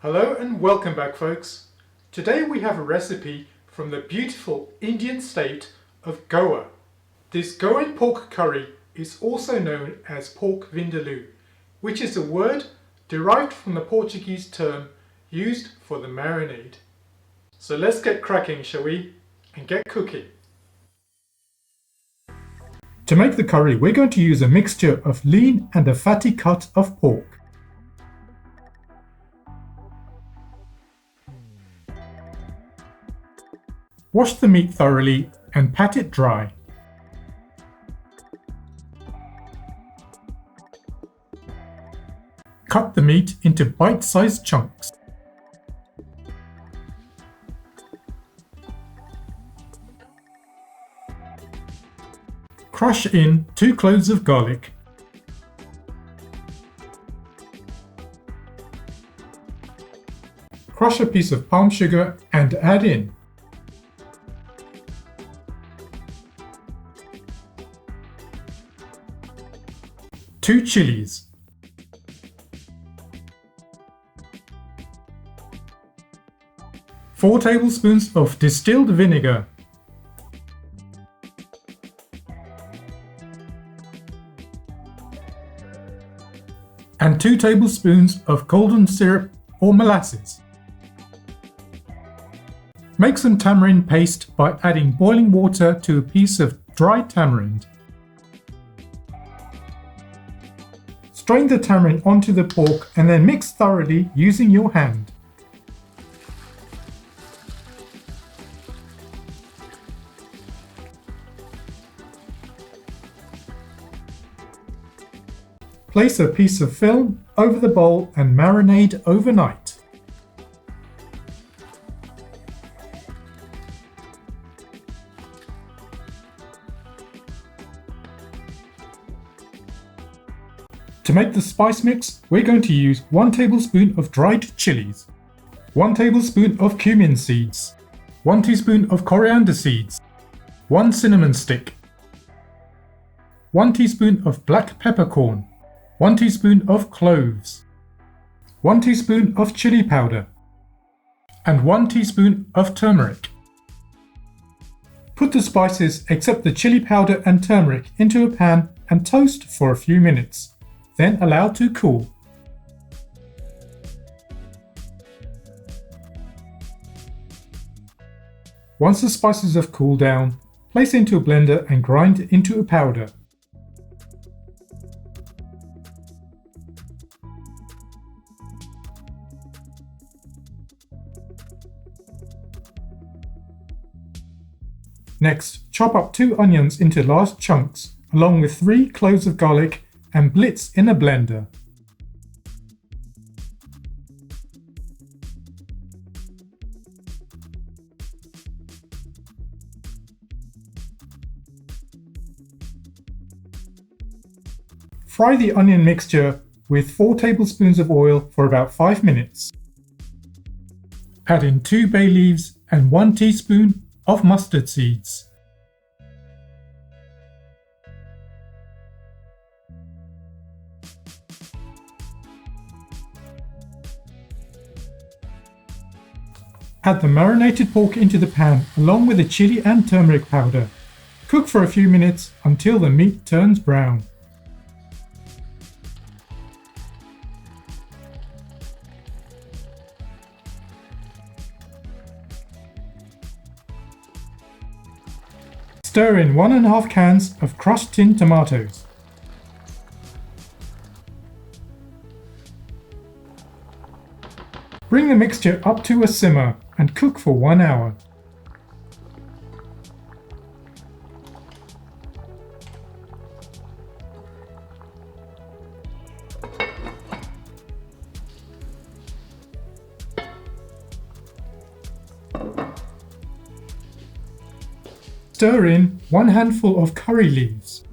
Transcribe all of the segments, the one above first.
Hello and welcome back, folks. Today we have a recipe from the beautiful Indian state of Goa. This Goan pork curry is also known as pork vindaloo, which is a word derived from the Portuguese term used for the marinade. So let's get cracking, shall we? And get cooking. To make the curry, we're going to use a mixture of lean and a fatty cut of pork. Wash the meat thoroughly and pat it dry. Cut the meat into bite-sized chunks. Crush in 2 cloves of garlic. Crush a piece of palm sugar and add in 2 chillies, 4 tablespoons of distilled vinegar, and 2 tablespoons of golden syrup or molasses. Make some tamarind paste by adding boiling water to a piece of dry tamarind. Strain the tamarind onto the pork and then mix thoroughly using your hand. Place a piece of film over the bowl and marinade overnight. To make the spice mix, we're going to use 1 tablespoon of dried chillies, 1 tablespoon of cumin seeds, 1 teaspoon of coriander seeds, 1 cinnamon stick, 1 teaspoon of black peppercorn, 1 teaspoon of cloves, 1 teaspoon of chili powder, and 1 teaspoon of turmeric. Put the spices except the chili powder and turmeric into a pan and toast for a few minutes. Then allow to cool. Once the spices have cooled down, place into a blender and grind into a powder. Next, chop up 2 onions into large chunks, along with 3 cloves of garlic and blitz in a blender. Fry the onion mixture with 4 tablespoons of oil for about 5 minutes. Add in 2 bay leaves and 1 teaspoon of mustard seeds. Add the marinated pork into the pan along with the chili and turmeric powder. Cook for a few minutes until the meat turns brown. Stir in 1½ cans of crushed tin tomatoes. Bring the mixture up to a simmer and cook for 1 hour. Stir in 1 handful of curry leaves.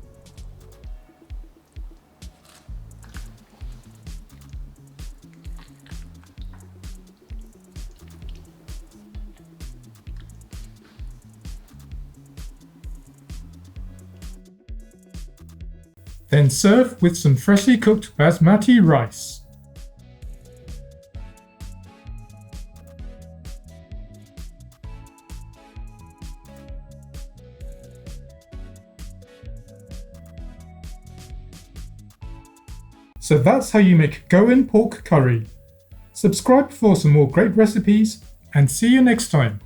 Then serve with some freshly cooked basmati rice. So that's how you make Goan pork curry. Subscribe for some more great recipes and see you next time.